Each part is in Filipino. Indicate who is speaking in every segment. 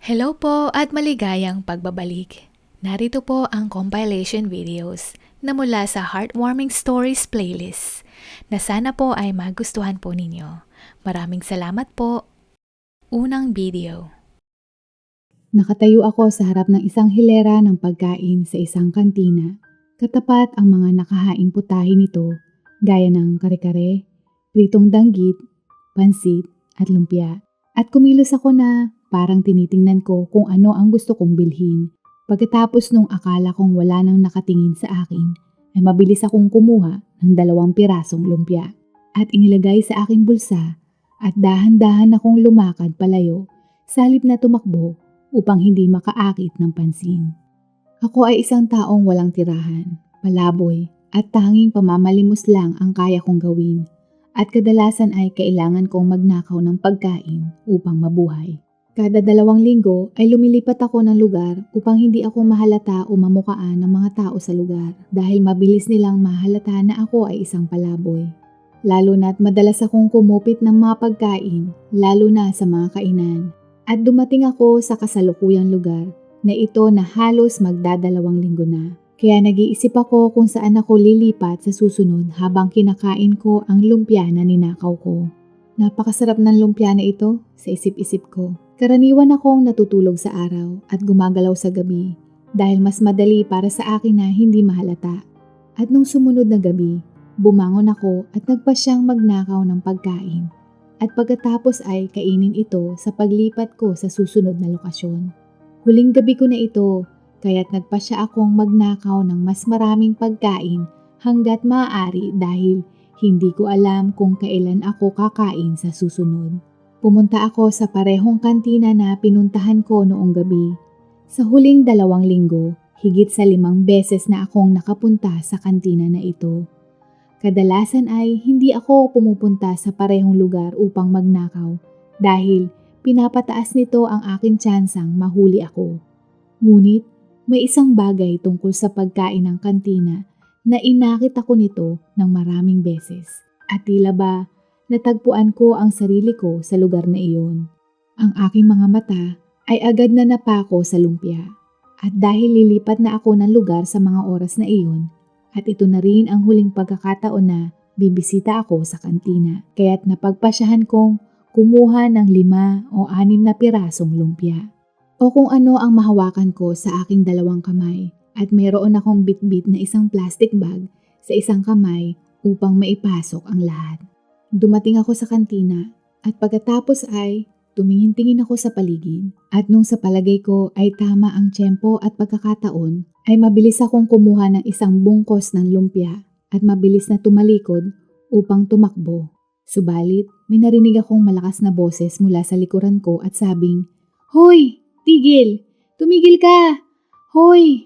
Speaker 1: Hello po at maligayang pagbabalik. Narito po ang compilation videos na mula sa Heartwarming Stories playlist na sana po ay magustuhan po ninyo. Maraming salamat po. Unang video.
Speaker 2: Nakatayo ako sa harap ng isang hilera ng pagkain sa isang kantina. Katapat ang mga nakahaing putahe nito gaya ng kare-kare, pritong danggit, pansit at lumpia. At kumilos ako na parang tinitingnan ko kung ano ang gusto kong bilhin. Pagkatapos nung akala kong wala nang nakatingin sa akin, ay mabilis akong kumuha ng 2 pirasong lumpia at inilagay sa aking bulsa at dahan-dahan akong lumakad palayo sa halip na tumakbo upang hindi makaakit ng pansin. Ako ay isang taong walang tirahan, palaboy at tanging pamamalimos lang ang kaya kong gawin at kadalasan ay kailangan kong magnakaw ng pagkain upang mabuhay. Kada 2 linggo ay lumilipat ako ng lugar upang hindi ako mahalata o mamukaan ng mga tao sa lugar dahil mabilis nilang mahalata na ako ay isang palaboy. Lalo na't madalas akong kumupit ng mga pagkain, lalo na sa mga kainan. At dumating ako sa kasalukuyang lugar na ito na halos magdadalawang linggo na. Kaya nag-iisip ako kung saan ako lilipat sa susunod habang kinakain ko ang lumpia na ninakaw ko. Napakasarap ng lumpia na ito sa isip-isip ko. Karaniwan akong natutulog sa araw at gumagalaw sa gabi dahil mas madali para sa akin na hindi mahalata. At nung sumunod na gabi, bumangon ako at nagpasyang magnakaw ng pagkain. At pagkatapos ay kainin ito sa paglipat ko sa susunod na lokasyon. Huling gabi ko na ito, kaya't nagpasya akong magnakaw ng mas maraming pagkain hanggat maaari dahil hindi ko alam kung kailan ako kakain sa susunod. Pumunta ako sa parehong kantina na pinuntahan ko noong gabi. Sa huling 2 linggo, higit sa 5 beses na akong nakapunta sa kantina na ito. Kadalasan ay hindi ako pumupunta sa parehong lugar upang magnakaw dahil pinapataas nito ang aking tsansang mahuli ako. Ngunit may isang bagay tungkol sa pagkain ng kantina na inakit ako nito ng maraming beses at tila ba natagpuan ko ang sarili ko sa lugar na iyon. Ang aking mga mata ay agad na napako sa lumpia at dahil lilipat na ako ng lugar sa mga oras na iyon, at ito na rin ang huling pagkakataon na bibisita ako sa kantina. Kaya't napagpasyahan kong kumuha ng 5 o 6 na pirasong lumpia. O kung ano ang mahawakan ko sa aking 2 kamay at mayroon akong bitbit na isang plastic bag sa isang kamay upang maipasok ang lahat. Dumating ako sa kantina at pagkatapos ay tumingin-tingin ako sa paligid at nung sa palagay ko ay tama ang tiyempo at pagkakataon, ay mabilis akong kumuha ng isang bungkos ng lumpia at mabilis na tumalikod upang tumakbo. Subalit, may narinig akong malakas na boses mula sa likuran ko at sabing, "Hoy! Tigil! Tumigil ka! Hoy!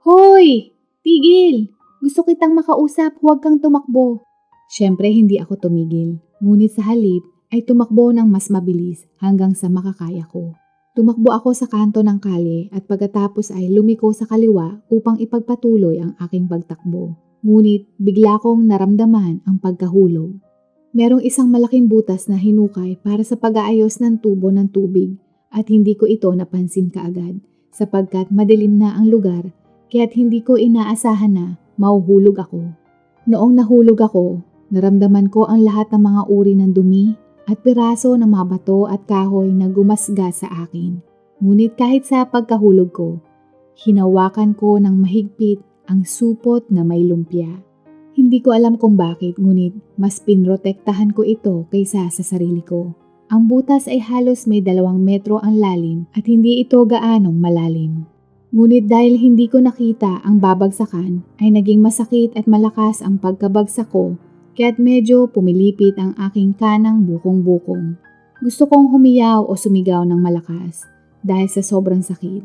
Speaker 2: Hoy! Tigil! Gusto kitang makausap, huwag kang tumakbo." Siyempre hindi ako tumigil, ngunit sa halip ay tumakbo ng mas mabilis hanggang sa makakaya ko. Tumakbo ako sa kanto ng kalye at pagkatapos ay lumiko sa kaliwa upang ipagpatuloy ang aking pagtakbo. Ngunit bigla kong naramdaman ang pagkahulog. Merong isang malaking butas na hinukay para sa pag-aayos ng tubo ng tubig at hindi ko ito napansin kaagad sapagkat madilim na ang lugar kaya't hindi ko inaasahan na mahuhulog ako. Noong nahulog ako, naramdaman ko ang lahat ng mga uri ng dumi at piraso ng mga bato at kahoy na gumasga sa akin. Ngunit kahit sa pagkahulog ko, hinawakan ko ng mahigpit ang supot na may lumpia. Hindi ko alam kung bakit, ngunit mas pinrotektahan ko ito kaysa sa sarili ko. Ang butas ay halos may 2 metro ang lalim at hindi ito gaanong malalim. Ngunit dahil hindi ko nakita ang babagsakan, ay naging masakit at malakas ang pagkabagsak ko kaya't medyo pumilipit ang aking kanang bukong-bukong. Gusto kong humiyaw o sumigaw ng malakas dahil sa sobrang sakit.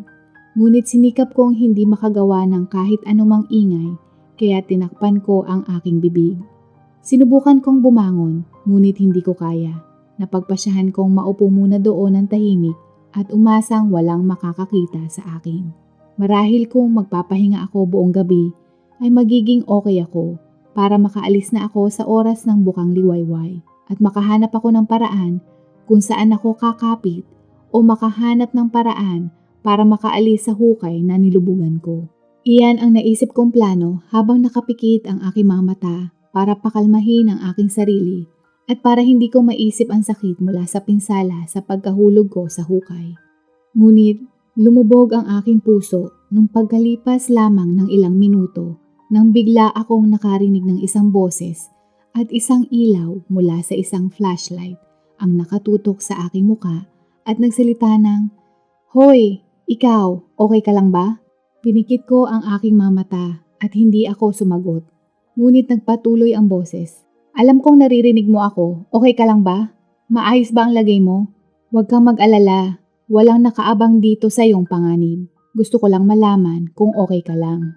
Speaker 2: Ngunit sinikap kong hindi makagawa ng kahit anumang ingay kaya tinakpan ko ang aking bibig. Sinubukan kong bumangon ngunit hindi ko kaya. Napagpasyahan kong maupo muna doon ng tahimik at umasang walang makakakita sa akin. Marahil kung magpapahinga ako buong gabi ay magiging okay ako para makaalis na ako sa oras ng bukang liwayway at makahanap ako ng paraan kung saan ako kakapit o makahanap ng paraan para makaalis sa hukay na nilubugan ko. Iyan ang naisip kong plano habang nakapikit ang aking mga mata para pakalmahin ang aking sarili at para hindi ko maisip ang sakit mula sa pinsala sa pagkahulog ko sa hukay. Ngunit lumubog ang aking puso nung pagkalipas lamang ng ilang minuto nang bigla akong nakarinig ng isang boses at isang ilaw mula sa isang flashlight ang nakatutok sa aking muka at nagsalita ng, "Hoy, ikaw, okay ka lang ba?" Pinikit ko ang aking mga mata at hindi ako sumagot. Ngunit nagpatuloy ang boses. "Alam kong naririnig mo ako, okay ka lang ba? Maayos ba ang lagay mo? Huwag kang mag-alala, walang nakaabang dito sa iyong panganib. Gusto ko lang malaman kung okay ka lang."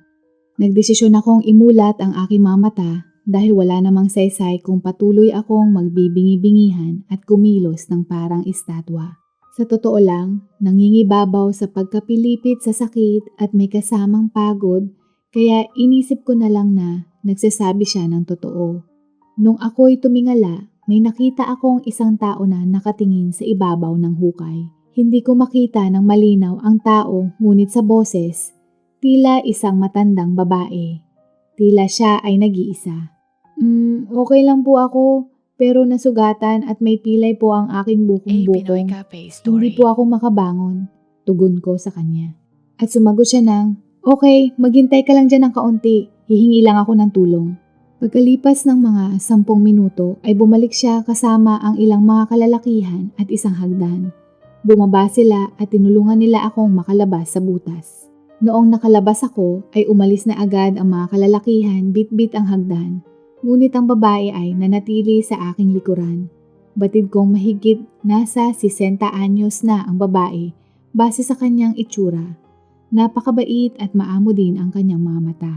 Speaker 2: Nagdesisyon akong imulat ang aking mga mata dahil wala namang saysay kung patuloy akong magbibingi-bingihan at kumilos ng parang estatwa. Sa totoo lang, nangingibabaw sa pagkapilipit sa sakit at may kasamang pagod kaya inisip ko na lang na nagsasabi siya ng totoo. Nung ako'y tumingala, may nakita akong isang tao na nakatingin sa ibabaw ng hukay. Hindi ko makita ng malinaw ang tao ngunit sa boses, tila isang matandang babae. Tila siya ay nag-iisa. Okay lang po ako, pero nasugatan at may pilay po ang aking
Speaker 1: A Pinoy
Speaker 2: bukong-bukong.
Speaker 1: Cafe
Speaker 2: Hindi
Speaker 1: Story.
Speaker 2: po ako makabangon, tugon ko sa kanya. At sumagot siya ng, "Okay, maghintay ka lang dyan ng kaunti, hihingi lang ako ng tulong." Pagkalipas ng mga 10 minuto ay bumalik siya kasama ang ilang mga kalalakihan at isang hagdan. Bumaba sila at tinulungan nila akong makalabas sa butas. Noong nakalabas ako ay umalis na agad ang mga kalalakihan bit-bit ang hagdan. Ngunit ang babae ay nanatili sa aking likuran. Batid kong mahigit nasa 60 anyos na ang babae base sa kanyang itsura. Napakabait at maamo din ang kanyang mga mata.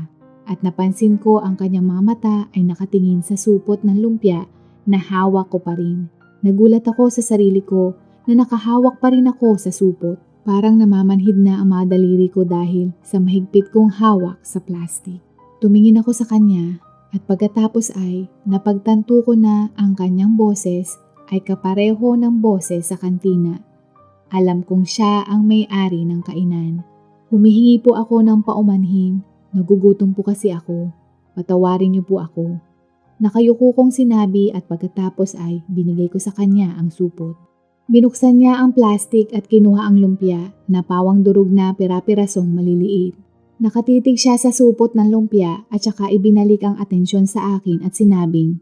Speaker 2: At napansin ko ang kanyang mga mata ay nakatingin sa supot ng lumpia na hawak ko pa rin. Nagulat ako sa sarili ko na nakahawak pa rin ako sa supot. Parang namamanhid na ang mga daliri ko dahil sa mahigpit kong hawak sa plastic. Tumingin ako sa kanya at pagkatapos ay napagtanto ko na ang kanyang boses ay kapareho ng boses sa kantina. Alam kong siya ang may-ari ng kainan. Humihingi po ako ng paumanhin. Nagugutom po kasi ako. Patawarin niyo po ako. Nakayuko kong sinabi at pagkatapos ay binigay ko sa kanya ang supot. Binuksan niya ang plastik at kinuha ang lumpia na pawang durog na pira-pirasong maliliit. Nakatitig siya sa supot ng lumpia at saka ibinalik ang atensyon sa akin at sinabing,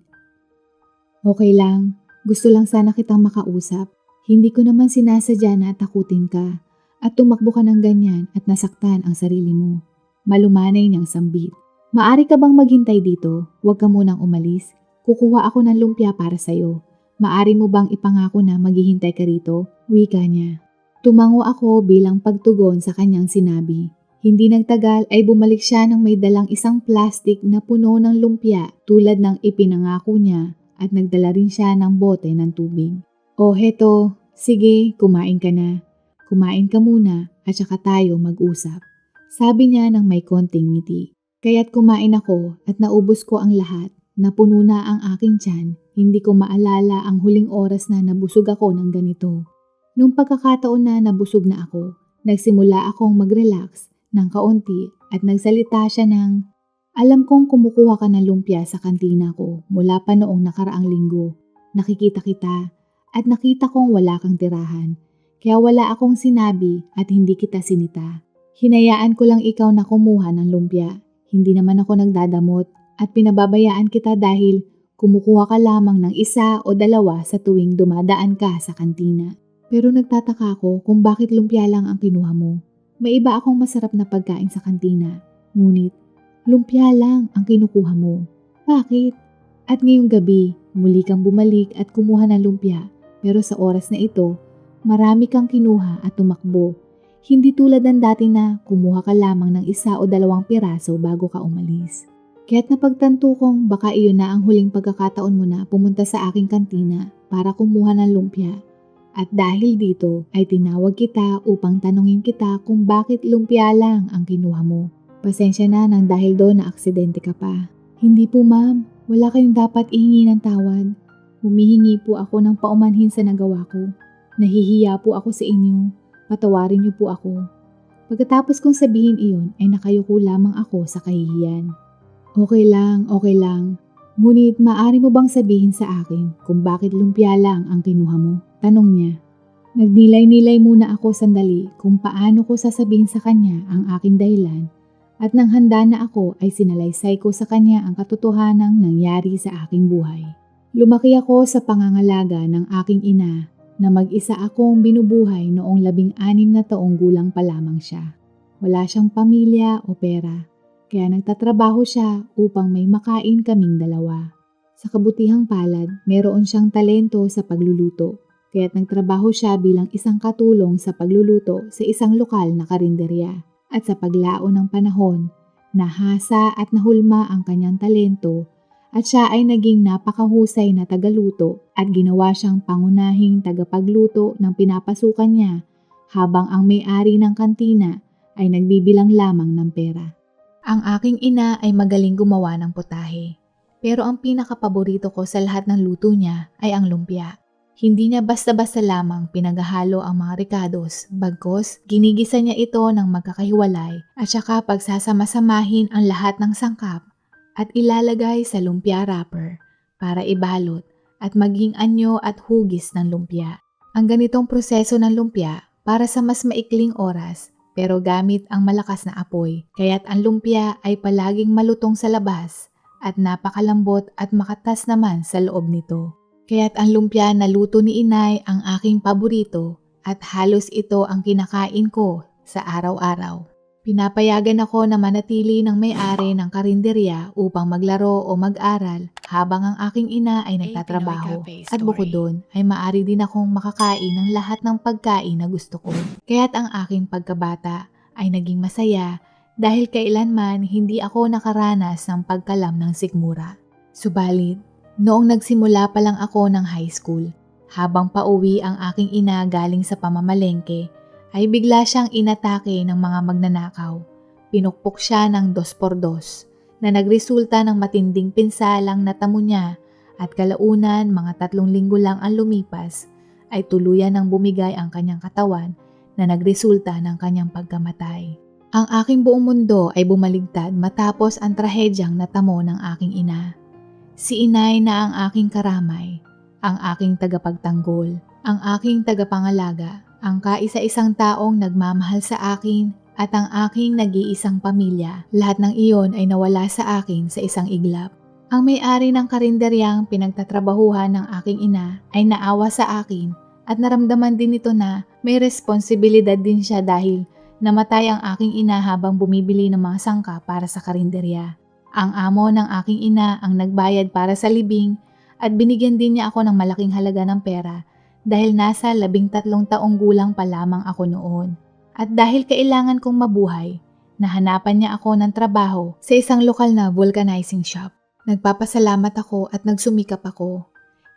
Speaker 2: "Okay lang, gusto lang sana kitang makausap. Hindi ko naman sinasadya na takutin ka at tumakbo ka ng ganyan at nasaktan ang sarili mo." Malumanay niyang sambit. "Maari ka bang maghintay dito? Huwag ka munang umalis. Kukuha ako ng lumpia para sa'yo. Maari mo bang ipangako na maghihintay ka rito?" Wika niya. Tumango ako bilang pagtugon sa kanyang sinabi. Hindi nagtagal ay bumalik siya nang may dalang isang plastik na puno ng lumpia tulad ng ipinangako niya at nagdala rin siya ng bote ng tubig. "O heto, sige, kumain ka na. Kumain ka muna at saka tayo mag-usap." Sabi niya nang may konting ngiti. Kaya't kumain ako at naubos ko ang lahat. Napuno na ang aking tiyan. Hindi ko maalala ang huling oras na nabusog ako ng ganito. Nung pagkakataon na nabusog na ako, nagsimula akong mag-relax ng kaunti at nagsalita siya ng, "Alam kong kumukuha ka ng lumpia sa kantina ko mula pa noong nakaraang linggo. Nakikita kita at nakita kong wala kang tirahan. Kaya wala akong sinabi at hindi kita sinita. Hinayaan ko lang ikaw na kumuha ng lumpia. Hindi naman ako nagdadamot at pinababayaan kita dahil kumukuha ka lamang ng 1 o 2 sa tuwing dumadaan ka sa kantina. Pero nagtataka ako kung bakit lumpia lang ang kinuha mo. May iba akong masarap na pagkain sa kantina. Ngunit, lumpia lang ang kinukuha mo. Bakit? At ngayong gabi, muli kang bumalik at kumuha ng lumpia. Pero sa oras na ito, marami kang kinuha at tumakbo. Hindi tulad ng dati na kumuha ka lamang ng 1 o 2 piraso bago ka umalis. Kaya't napagtanto kong baka iyon na ang huling pagkakataon mo na pumunta sa aking kantina para kumuha ng lumpia. At dahil dito ay tinawag kita upang tanungin kita kung bakit lumpia lang ang kinuha mo. Pasensya na nang dahil doon na aksidente ka pa." "Hindi po ma'am, wala kayong dapat ihingi ng tawad. Humihingi po ako ng paumanhin sa nagawa ko." Nahihiya po ako sa inyo. Patawarin niyo po ako. Pagkatapos kong sabihin iyon ay nakayuko lamang ako sa kahihiyan. Okay lang. Ngunit maaari mo bang sabihin sa akin kung bakit lumpia lang ang kinuha mo? Tanong niya. Nagnilay-nilay muna ako sandali kung paano ko sasabihin sa kanya ang aking dahilan at nang handa na ako ay sinalaysay ko sa kanya ang katotohanang nangyari sa aking buhay. Lumaki ako sa pangangalaga ng aking ina na mag-isa akong binubuhay noong 16 na taong gulang pa lamang siya. Wala siyang pamilya o pera, kaya nagtatrabaho siya upang may makain kaming dalawa. Sa kabutihang palad, meron siyang talento sa pagluluto, kaya't nagtrabaho siya bilang isang katulong sa pagluluto sa isang lokal na karinderya. At sa paglao ng panahon, nahasa at nahulma ang kanyang talento at siya ay naging napakahusay na tagaluto at ginawa siyang pangunahing tagapagluto ng pinapasukan niya habang ang may-ari ng kantina ay nagbibilang lamang ng pera. Ang aking ina ay magaling gumawa ng putahe, pero ang pinakapaborito ko sa lahat ng luto niya ay ang lumpia. Hindi niya basta-basta lamang pinagahalo ang mga rekados, bagkos ginigisa niya ito ng magkakahiwalay at saka pagsasama-samahin ang lahat ng sangkap at ilalagay sa lumpia wrapper para ibalot at maging anyo at hugis ng lumpia. Ang ganitong proseso ng lumpia para sa mas maikling oras pero gamit ang malakas na apoy, kaya't ang lumpia ay palaging malutong sa labas at napakalambot at makatas naman sa loob nito. Kaya't ang lumpia na luto ni inay ang aking paborito at halos ito ang kinakain ko sa araw-araw. Pinapayagan ako na manatili ng may-ari ng karinderya upang maglaro o mag-aral habang ang aking ina ay nagtatrabaho. At bukod doon ay maaari din akong makakain ng lahat ng pagkain na gusto ko. Kaya't ang aking pagkabata ay naging masaya dahil kailanman hindi ako nakaranas ng pagkalam ng sikmura. Subalit, noong nagsimula pa lang ako ng high school, habang pauwi ang aking ina galing sa pamamalengke, ay bigla siyang inatake ng mga magnanakaw. Pinukpok siya ng 2x2 na nagresulta ng matinding pinsalang natamo niya at kalaunan mga 3 linggo lang ang lumipas ay tuluyan ng bumigay ang kanyang katawan na nagresulta ng kanyang pagkamatay. Ang aking buong mundo ay bumaligtad matapos ang trahedyang natamo ng aking ina. Si inay na ang aking karamay, ang aking tagapagtanggol, ang aking tagapangalaga, ang kaisa-isang taong nagmamahal sa akin at ang aking nag-iisang pamilya. Lahat ng iyon ay nawala sa akin sa isang iglap. Ang may-ari ng karinderyang pinagtatrabahuhan ng aking ina ay naawa sa akin at naramdaman din nito na may responsibilidad din siya dahil namatay ang aking ina habang bumibili ng mga sangka para sa karinderya. Ang amo ng aking ina ang nagbayad para sa libing at binigyan din niya ako ng malaking halaga ng pera dahil nasa 13 taong gulang pa lamang ako noon. At dahil kailangan kong mabuhay, nahanapan niya ako ng trabaho sa isang lokal na vulcanizing shop. Nagpapasalamat ako at nagsumikap ako.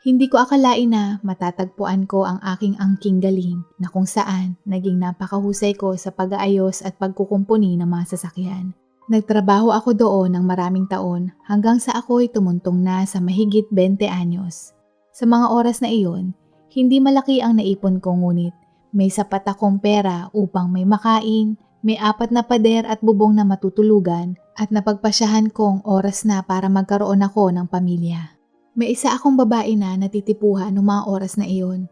Speaker 2: Hindi ko akalain na matatagpuan ko ang aking angking galing na kung saan naging napakahusay ko sa pag-aayos at pagkukumpuni ng mga sasakyan. Nagtrabaho ako doon ng maraming taon hanggang sa ako'y tumuntong na sa mahigit 20 anyos. Sa mga oras na iyon, hindi malaki ang naipon ko ngunit may sapat akong pera upang may makain, may 4 na pader at bubong na matutulugan at napagpasyahan kong oras na para magkaroon ako ng pamilya. May isa akong babae na natitipuhan noong mga oras na iyon.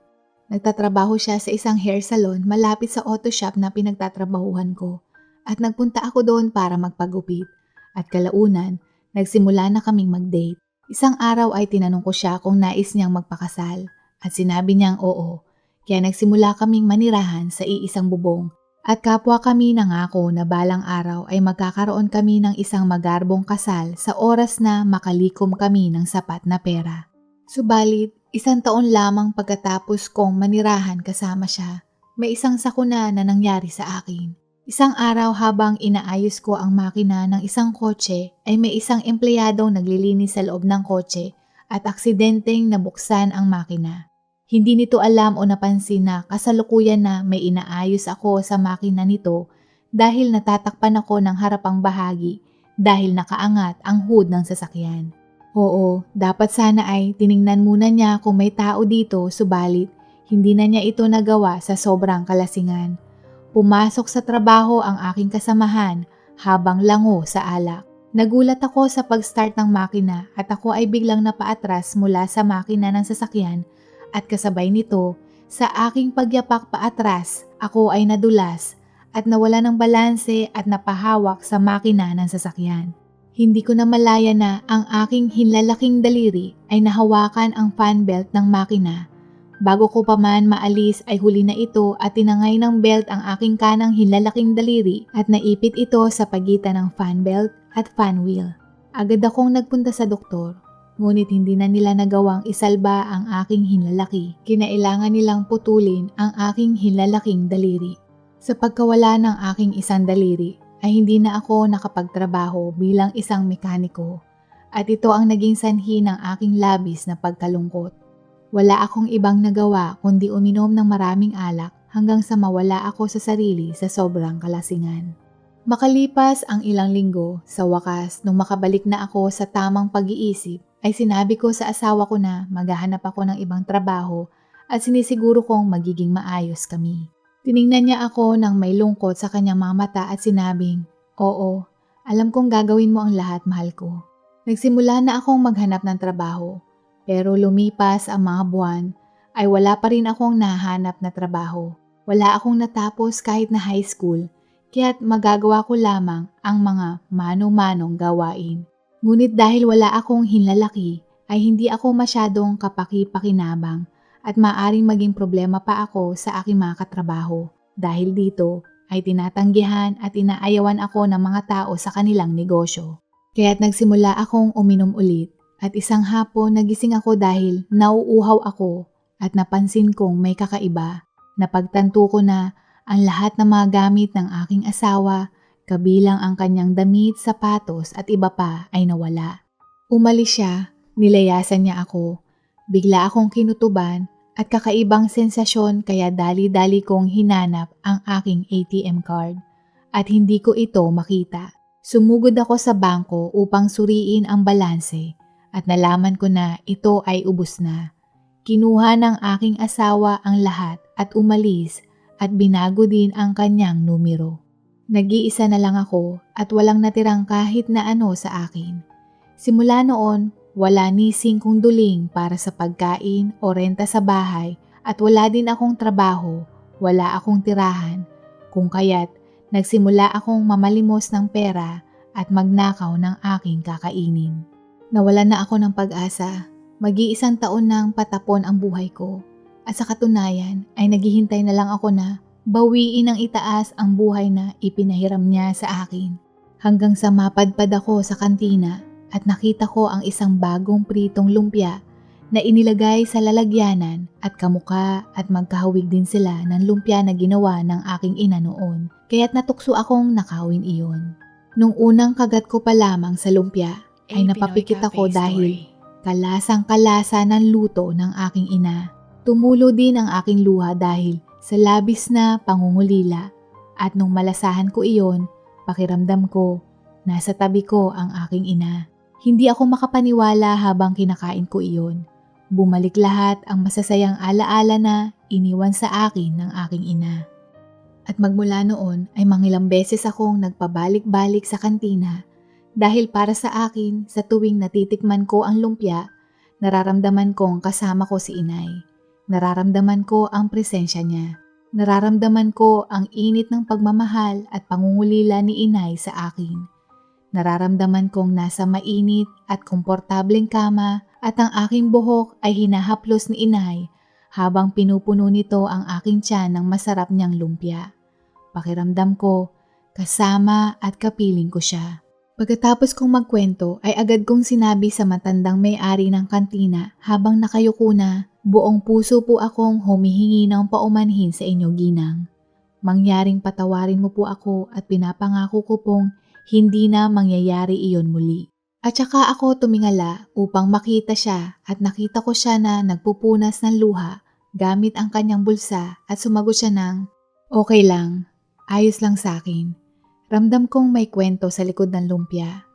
Speaker 2: Nagtatrabaho siya sa isang hair salon malapit sa auto shop na pinagtatrabahuhan ko. At nagpunta ako doon para magpagupit. At kalaunan, nagsimula na kaming mag-date. Isang araw ay tinanong ko siya kung nais niyang magpakasal. At sinabi niyang oo. Kaya nagsimula kaming manirahan sa iisang bubong. At kapwa kami nangako na balang araw ay magkakaroon kami ng isang magarbong kasal sa oras na makalikom kami ng sapat na pera. Subalit, 1 taon lamang pagkatapos kong manirahan kasama siya, may isang sakuna na nangyari sa akin. Isang araw habang inaayos ko ang makina ng isang kotse ay may isang empleyadong naglilinis sa loob ng kotse at aksidenteng nabuksan ang makina. Hindi nito alam o napansin na kasalukuyan na may inaayos ako sa makina nito dahil natatakpan ako ng harapang bahagi dahil nakaangat ang hood ng sasakyan. Oo, dapat sana ay tiningnan muna niya kung may tao dito subalit Hindi na niya ito nagawa sa sobrang kalasingan. Pumasok sa trabaho ang aking kasamahan habang lango sa alak. Nagulat ako sa pag-start ng makina at ako ay biglang napaatras mula sa makina ng sasakyan at kasabay nito, sa aking pagyapak paatras, ako ay nadulas at nawala ng balanse at napahawak sa makina ng sasakyan. Hindi ko na malaya na ang aking hinlalaking daliri ay nahawakan ang fan belt ng makina. Bago ko pa man maalis ay huli na ito at tinangay ng belt ang aking kanang hinlalaking daliri at naipit ito sa pagitan ng fan belt at fan wheel. Agad akong nagpunta sa doktor, ngunit hindi na nila nagawang isalba ang aking hinlalaki. Kinailangan nilang putulin ang aking hinlalaking daliri. Sa pagkawala ng aking isang daliri, ay hindi na ako nakapagtrabaho bilang isang mekaniko at ito ang naging sanhi ng aking labis na pagkalungkot. Wala akong ibang nagawa kundi uminom ng maraming alak hanggang sa mawala ako sa sarili sa sobrang kalasingan. Makalipas ang ilang linggo, sa wakas nung makabalik na ako sa tamang pag-iisip, ay sinabi ko sa asawa ko na maghahanap ako ng ibang trabaho at sinisiguro kong magiging maayos kami. Tiningnan niya ako ng may lungkot sa kanyang mga mata at sinabing, "Oo, alam kong gagawin mo ang lahat, mahal ko." Nagsimula na akong maghanap ng trabaho, pero lumipas ang mga buwan ay wala pa rin akong nahanap na trabaho. Wala akong natapos kahit na high school, kaya't magagawa ko lamang ang mga mano-manong gawain. Ngunit dahil wala akong hinlalaki, ay hindi ako masyadong kapaki-pakinabang at maaring maging problema pa ako sa aking mga katrabaho. Dahil dito ay tinatanggihan at inaayawan ako ng mga tao sa kanilang negosyo. Kaya't nagsimula akong uminom ulit at isang hapon nagising ako dahil nauuhaw ako at napansin kong may kakaiba. Napagtanto ko na ang lahat ng mga gamit ng aking asawa, kabilang ang kanyang damit, sapatos at iba pa ay nawala. Umalis siya, nilayasan niya ako. Bigla akong kinutuban at kakaibang sensasyon kaya dali-dali kong hinanap ang aking ATM card at hindi ko ito makita. Sumugod ako sa bangko upang suriin ang balanse at nalaman ko na ito ay ubos na. Kinuha ng aking asawa ang lahat at umalis at binago din ang kanyang numero. Nag-iisa na lang ako at walang natirang kahit na ano sa akin. Simula noon, wala ni singkong duling para sa pagkain o renta sa bahay at wala din akong trabaho, wala akong tirahan. Kung kaya't nagsimula akong mamalimos ng pera at magnakaw ng aking kakainin. Nawalan na ako ng pag-asa. Mag-iisang taon nang patapon ang buhay ko. At sa katunayan ay naghihintay na lang ako na bawiin ng itaas ang buhay na ipinahiram niya sa akin. Hanggang sa mapadpad ako sa kantina at nakita ko ang isang bagong pritong lumpia na inilagay sa lalagyanan at kamuka at magkahawig din sila ng lumpia na ginawa ng aking ina noon. Kaya't natukso akong nakawin iyon. Nung unang kagat ko pa lamang sa lumpia ay napapikit ako dahil kalasang-kalasa ng luto ng aking ina. Tumulo din ang aking luha dahil sa labis na pangungulila at nung malasahan ko iyon, pakiramdam ko, nasa tabi ko ang aking ina. Hindi ako makapaniwala habang kinakain ko iyon. Bumalik lahat ang masasayang alaala na iniwan sa akin ng aking ina. At magmula noon ay mangilang beses akong nagpabalik-balik sa kantina dahil para sa akin sa tuwing natitikman ko ang lumpia, nararamdaman kong kasama ko si inay. Nararamdaman ko ang presensya niya. Nararamdaman ko ang init ng pagmamahal at pangungulila ni inay sa akin. Nararamdaman kong nasa mainit at komportableng kama at ang aking buhok ay hinahaplos ni inay habang pinupuno nito ang aking tiyan ng masarap niyang lumpia. Pakiramdam ko, kasama at kapiling ko siya. Pagkatapos kong magkwento ay agad kong sinabi sa matandang may-ari ng kantina habang nakayuko na, buong puso po akong humihingi ng paumanhin sa inyo, ginang. Mangyaring patawarin mo po ako at pinapangako ko pong hindi na mangyayari iyon muli. At saka ako tumingala upang makita siya at nakita ko siya na nagpupunas ng luha gamit ang kanyang bulsa at sumagot siya ng, "Okay lang, ayos lang sa akin." Ramdam kong may kwento sa likod ng lumpia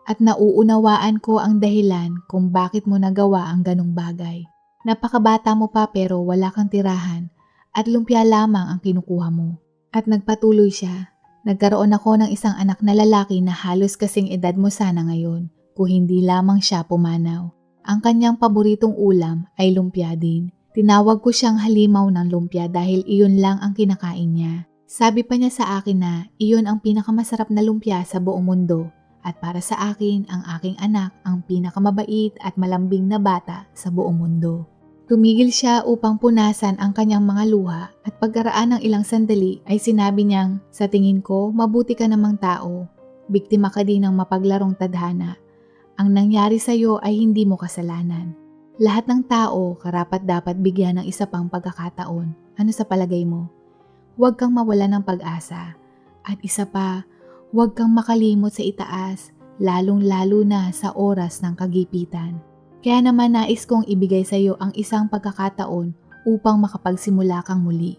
Speaker 2: at nauunawaan ko ang dahilan kung bakit mo nagawa ang ganong bagay. Napakabata mo pa pero wala kang tirahan at lumpia lamang ang kinukuha mo. At nagpatuloy siya. Nagkaroon ako ng isang anak na lalaki na halos kasing edad mo sana ngayon, kung hindi lamang siya pumanaw. Ang kanyang paboritong ulam ay lumpia din. Tinawag ko siyang halimaw ng lumpia dahil iyon lang ang kinakain niya. Sabi pa niya sa akin na iyon ang pinakamasarap na lumpia sa buong mundo at para sa akin ang aking anak ang pinakamabait at malambing na bata sa buong mundo. Tumigil siya upang punasan ang kanyang mga luha at pagkaraan ng ilang sandali ay sinabi niyang, "Sa tingin ko, mabuti ka namang tao. Biktima ka din ng mapaglarong tadhana. Ang nangyari sa iyo ay hindi mo kasalanan. Lahat ng tao karapat-dapat bigyan ng isa pang pagkakataon. Ano sa palagay mo? Huwag kang mawala ng pag-asa. At isa pa, huwag kang makalimot sa itaas, lalong-lalo na sa oras ng kagipitan. Kaya naman nais kong ibigay sa iyo ang isang pagkakataon upang makapagsimula kang muli.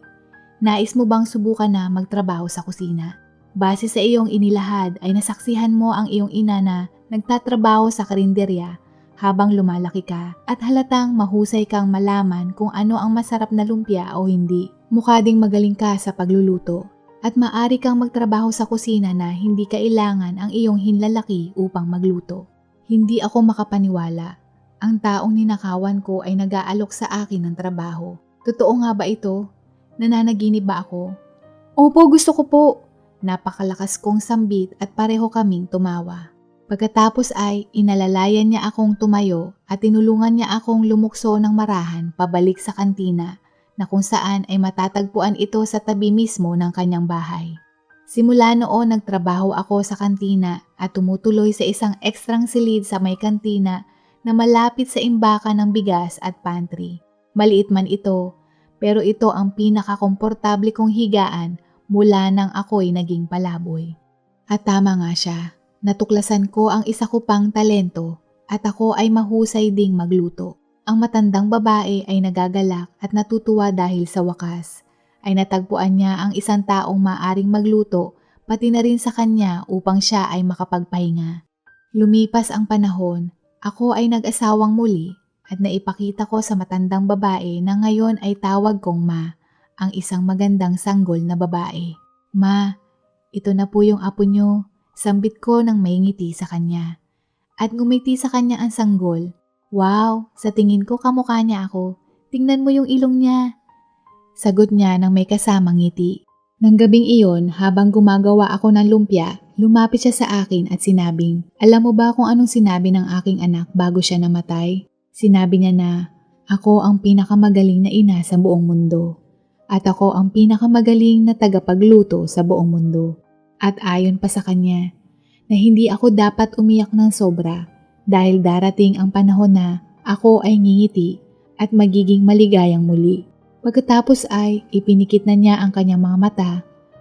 Speaker 2: Nais mo bang subukan na magtrabaho sa kusina? Base sa iyong inilahad ay nasaksihan mo ang iyong ina na nagtatrabaho sa karinderya habang lumalaki ka at halatang mahusay kang malaman kung ano ang masarap na lumpia o hindi. Mukha ding magaling ka sa pagluluto at maari kang magtrabaho sa kusina na hindi kailangan ang iyong hinlalaki upang magluto. Hindi ako makapaniwala. Ang taong ninakawan ko ay nag-aalok sa akin ng trabaho. Totoo nga ba ito? Nananaginip ba ako? Opo, gusto ko po. Napakalakas kong sambit at pareho kaming tumawa. Pagkatapos ay inalalayan niya akong tumayo at tinulungan niya akong lumukso ng marahan pabalik sa kantina na kung saan ay matatagpuan ito sa tabi mismo ng kanyang bahay. Simula noon nagtrabaho ako sa kantina at tumutuloy sa isang ekstrang silid sa may kantina na malapit sa imbakan ng bigas at pantry. Maliit man ito, pero ito ang pinakakomportable kong higaan mula nang ako'y naging palaboy. At tama nga siya, natuklasan ko ang isa ko pang talento at ako ay mahusay ding magluto. Ang matandang babae ay nagagalak at natutuwa dahil sa wakas ay natagpuan niya ang isang taong maaring magluto pati na rin sa kanya upang siya ay makapagpahinga. Lumipas ang panahon, ako ay nag-asawang muli at naipakita ko sa matandang babae na ngayon ay tawag kong Ma, ang isang magandang sanggol na babae. Ma, ito na po yung apo nyo, sambit ko ng may ngiti sa kanya. At ngumiti sa kanya ang sanggol. Wow, sa tingin ko kamukha niya ako. Tingnan mo yung ilong niya. Sagot niya ng may kasamang ngiti. Nang gabing iyon, habang gumagawa ako ng lumpia, lumapit siya sa akin at sinabing, "Alam mo ba kung anong sinabi ng aking anak bago siya namatay?" Sinabi niya na, "Ako ang pinakamagaling na ina sa buong mundo. At ako ang pinakamagaling na tagapagluto sa buong mundo." At ayon pa sa kanya, na hindi ako dapat umiyak ng sobra dahil darating ang panahon na ako ay ngingiti at magiging maligayang muli. Pagkatapos ay ipinikit na niya ang kanyang mga mata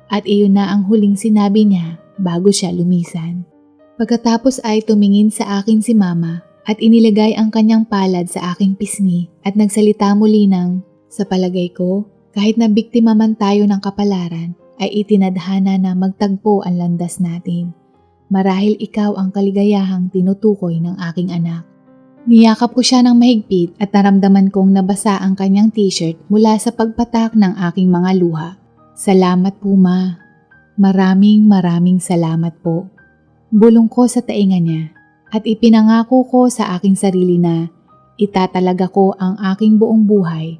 Speaker 2: at iyon na ang huling sinabi niya bago siya lumisan. Pagkatapos ay tumingin sa akin si Mama at inilagay ang kanyang palad sa aking pisngi at nagsalita muli ng, "Sa palagay ko, kahit na biktima man tayo ng kapalaran, ay itinadhana na magtagpo ang landas natin. Marahil ikaw ang kaligayahang tinutukoy ng aking anak." Niyakap ko siya ng mahigpit at naramdaman kong nabasa ang kanyang t-shirt mula sa pagpatak ng aking mga luha. "Salamat po, Ma. Maraming salamat po." Bulong ko sa tainga niya at ipinangako ko sa aking sarili na itatalaga ko ang aking buong buhay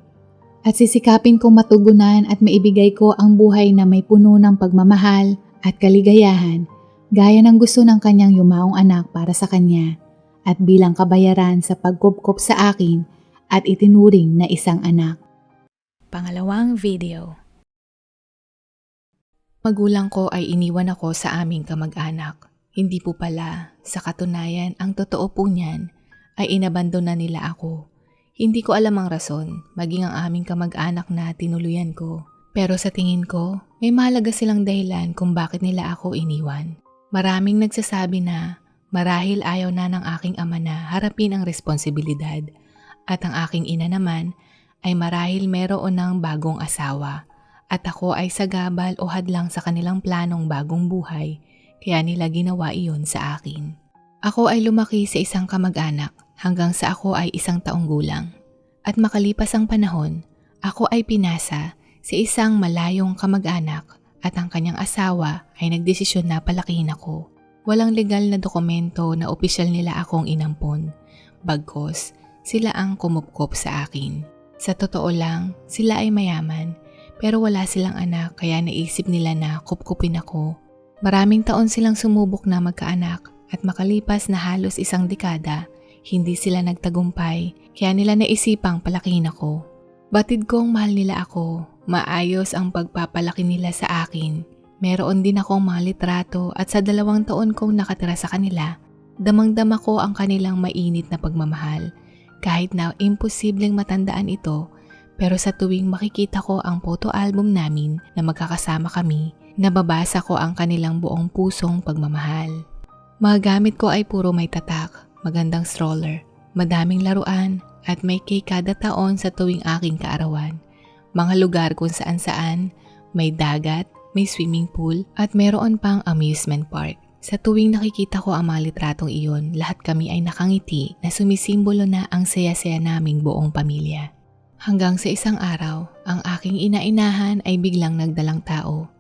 Speaker 2: at sisikapin kong matugunan at maibigay ko ang buhay na may puno ng pagmamahal at kaligayahan gaya ng gusto ng kanyang yumaong anak para sa kanya at bilang kabayaran sa pagkupkop sa akin at itinuring na isang anak.
Speaker 1: Pangalawang video. Magulang ko ay iniwan ako sa aming kamag-anak. Hindi po pala, sa katunayan ang totoo po niyan ay inabandona nila ako. Hindi ko alam ang rason, maging ang aming kamag-anak na tinuluyan ko. Pero sa tingin ko, may mahalaga silang dahilan kung bakit nila ako iniwan. Maraming nagsasabi na marahil ayaw na ng aking ama na harapin ang responsibilidad at ang aking ina naman ay marahil meron ng bagong asawa at ako ay sagabal o hadlang sa kanilang planong bagong buhay kaya nila ginawa iyon sa akin. Ako ay lumaki sa isang kamag-anak hanggang sa ako ay 1 taong gulang. At makalipas ang panahon, ako ay pinasa sa isang malayong kamag-anak at ang kanyang asawa ay nagdesisyon na palakihin ako. Walang legal na dokumento na opisyal nila akong inampon. Bagkus, sila ang kumupkop sa akin. Sa totoo lang, sila ay mayaman pero wala silang anak kaya naisip nila na kupkupin ako. Maraming taon silang sumubok na magkaanak at makalipas na halos isang dekada, hindi sila nagtagumpay kaya nila naisipang palakihin ako. Batid kong mahal nila ako, maayos ang pagpapalaki nila sa akin. Meron din akong mga litrato at sa 2 taon kong nakatira sa kanila, damang-dama ko ang kanilang mainit na pagmamahal. Kahit na imposibleng matandaan ito, pero sa tuwing makikita ko ang photo album namin na magkakasama kami, nababasa ko ang kanilang buong pusong pagmamahal. Mga gamit ko ay puro may tatak, magandang stroller, madaming laruan at may cake kada taon sa tuwing aking kaarawan. Mga lugar kung saan-saan, may dagat, may swimming pool at meron pang amusement park. Sa tuwing nakikita ko ang mga litratong iyon, lahat kami ay nakangiti na sumisimbolo na ang saya-saya naming buong pamilya. Hanggang sa isang araw, ang aking ina-inahan ay biglang nagdalang tao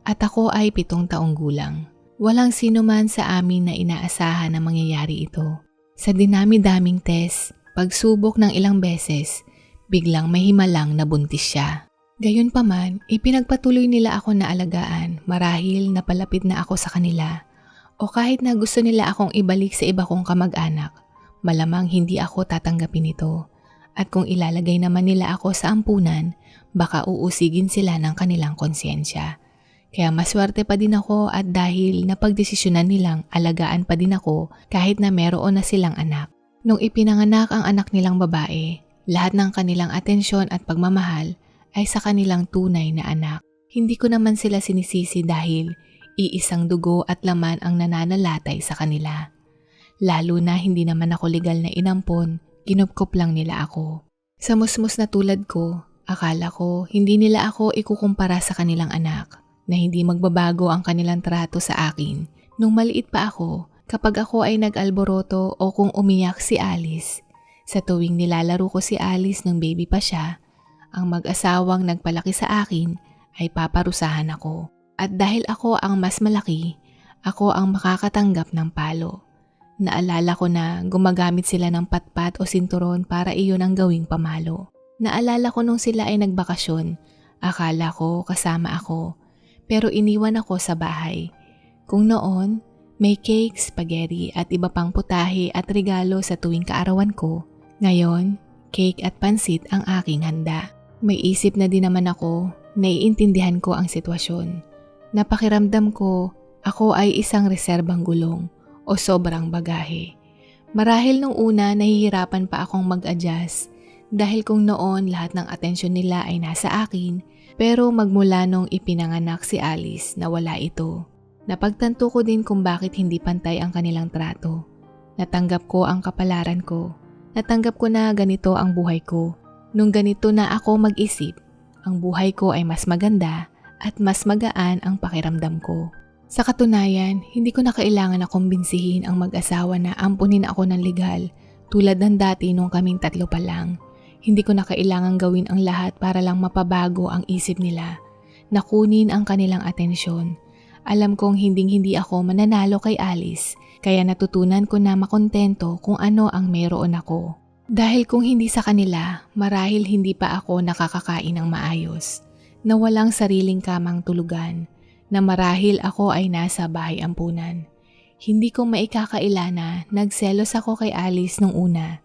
Speaker 1: at ako ay 7 taong gulang. Walang sino man sa amin na inaasahan na mangyayari ito. Sa dinami-daming test, pagsubok ng ilang beses, biglang may himalang na buntis siya. Gayunpaman, ipinagpatuloy nila ako na alagaan marahil napalapit na ako sa kanila o kahit na gusto nila akong ibalik sa iba kong kamag-anak, malamang hindi ako tatanggapin ito. At kung ilalagay naman nila ako sa ampunan, baka uusigin sila ng kanilang konsyensya. Kaya maswerte pa din ako at dahil napagdesisyonan nilang alagaan pa din ako kahit na meron na silang anak. Nung ipinanganak ang anak nilang babae, lahat ng kanilang atensyon at pagmamahal ay sa kanilang tunay na anak. Hindi ko naman sila sinisisi dahil iisang dugo at laman ang nananalatay sa kanila. Lalo na hindi naman ako legal na inampon, kinupkop lang nila ako. Sa musmus na tulad ko, akala ko hindi nila ako ikukumpara sa kanilang anak, na hindi magbabago ang kanilang trato sa akin. Nung maliit pa ako, kapag ako ay nag-alboroto o kung umiyak si Alice, sa tuwing nilalaro ko si Alice nung baby pa siya, ang mag-asawang nagpalaki sa akin ay paparusahan ako. At dahil ako ang mas malaki, ako ang makakatanggap ng palo. Naalala ko na gumagamit sila ng patpat o sinturon para iyon ang gawing pamalo. Naalala ko nung sila ay nagbakasyon, akala ko kasama ako, pero iniwan ako sa bahay. Kung noon, may cake, spaghetti at iba pang putahe at regalo sa tuwing kaarawan ko, ngayon, cake at pansit ang aking handa. May isip na din naman ako, naiintindihan ko ang sitwasyon. Napakiramdam ko, ako ay isang reserbang gulong o sobrang bagahe. Marahil nung una nahihirapan pa akong mag-adjust dahil kung noon lahat ng atensyon nila ay nasa akin, pero magmula nung ipinanganak si Alice nawala ito. Napagtanto ko din kung bakit hindi pantay ang kanilang trato. Natanggap ko ang kapalaran ko. Natanggap ko na ganito ang buhay ko. Nung ganito na ako mag-isip, ang buhay ko ay mas maganda at mas magaan ang pakiramdam ko. Sa katunayan, hindi ko na kailangan na kumbinsihin ang mag-asawa na ampunin ako ng legal tulad ng dati nung kaming 3 pa lang. Hindi ko na kailangan gawin ang lahat para lang mapabago ang isip nila, na kunin ang kanilang atensyon. Alam kong hinding-hindi ako mananalo kay Alice, kaya natutunan ko na makontento kung ano ang meron ako. Dahil kung hindi sa kanila, marahil hindi pa ako nakakakain ng maayos, na walang sariling kamang tulugan, na marahil ako ay nasa bahay ampunan. Hindi ko maikakaila na nagselos ako kay Alice nung una.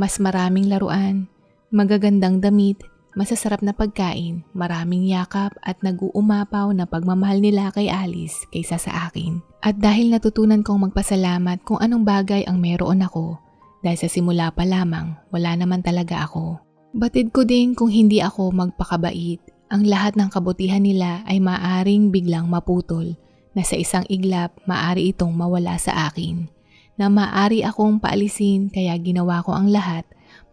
Speaker 1: Mas maraming laruan, magagandang damit, masasarap na pagkain, maraming yakap at nag-uumapaw na pagmamahal nila kay Alice kaysa sa akin. At dahil natutunan kong magpasalamat kung anong bagay ang meron ako, dahil sa simula pa lamang, wala naman talaga ako. Batid ko din kung hindi ako magpakabait, ang lahat ng kabutihan nila ay maaring biglang maputol, na sa isang iglap maari itong mawala sa akin, na maari akong paalisin kaya ginawa ko ang lahat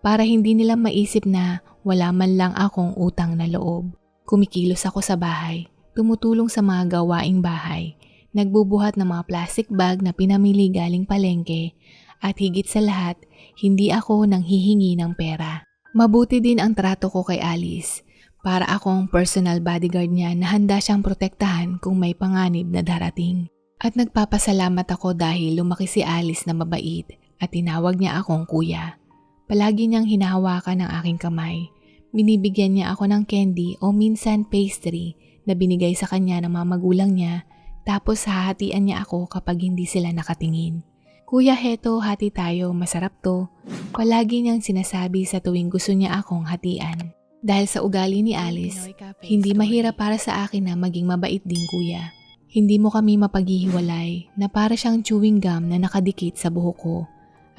Speaker 1: para hindi nila maisip na wala man lang akong utang na loob. Kumikilos ako sa bahay, tumutulong sa mga gawaing bahay, nagbubuhat ng mga plastic bag na pinamili galing palengke, at higit sa lahat, hindi ako nang hihingi ng pera. Mabuti din ang trato ko kay Alice. Para akong personal bodyguard niya na handa siyang protektahan kung may panganib na darating. At nagpapasalamat ako dahil lumaki si Alice na mabait at tinawag niya akong kuya. Palagi niyang hinahawakan ang aking kamay. Binibigyan niya ako ng candy o minsan pastry na binigay sa kanya ng mga magulang niya, tapos hahatian niya ako kapag hindi sila nakatingin. Kuya, heto, hati tayo, masarap to. Palagi niyang sinasabi sa tuwing gusto niya akong hatian. Dahil sa ugali ni Alice, hindi mahirap para sa akin na maging mabait din kuya. Hindi mo kami mapaghihiwalay na para siyang chewing gum na nakadikit sa buhok ko.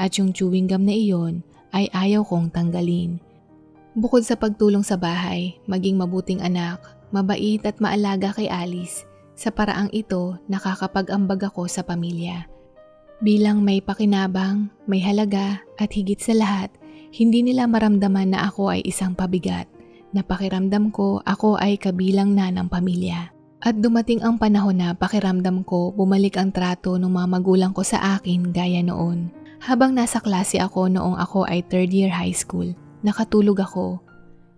Speaker 1: At yung chewing gum na iyon ay ayaw kong tanggalin. Bukod sa pagtulong sa bahay, maging mabuting anak, mabait at maalaga kay Alice, sa paraang ito nakakapag-ambag ako sa pamilya. Bilang may pakinabang, may halaga at higit sa lahat, hindi nila maramdaman na ako ay isang pabigat. Napakiramdam ko ako ay kabilang na ng pamilya. At dumating ang panahon na pakiramdam ko bumalik ang trato ng mga magulang ko sa akin gaya noon. Habang nasa klase ako noong ako ay 3rd year high school, nakatulog ako.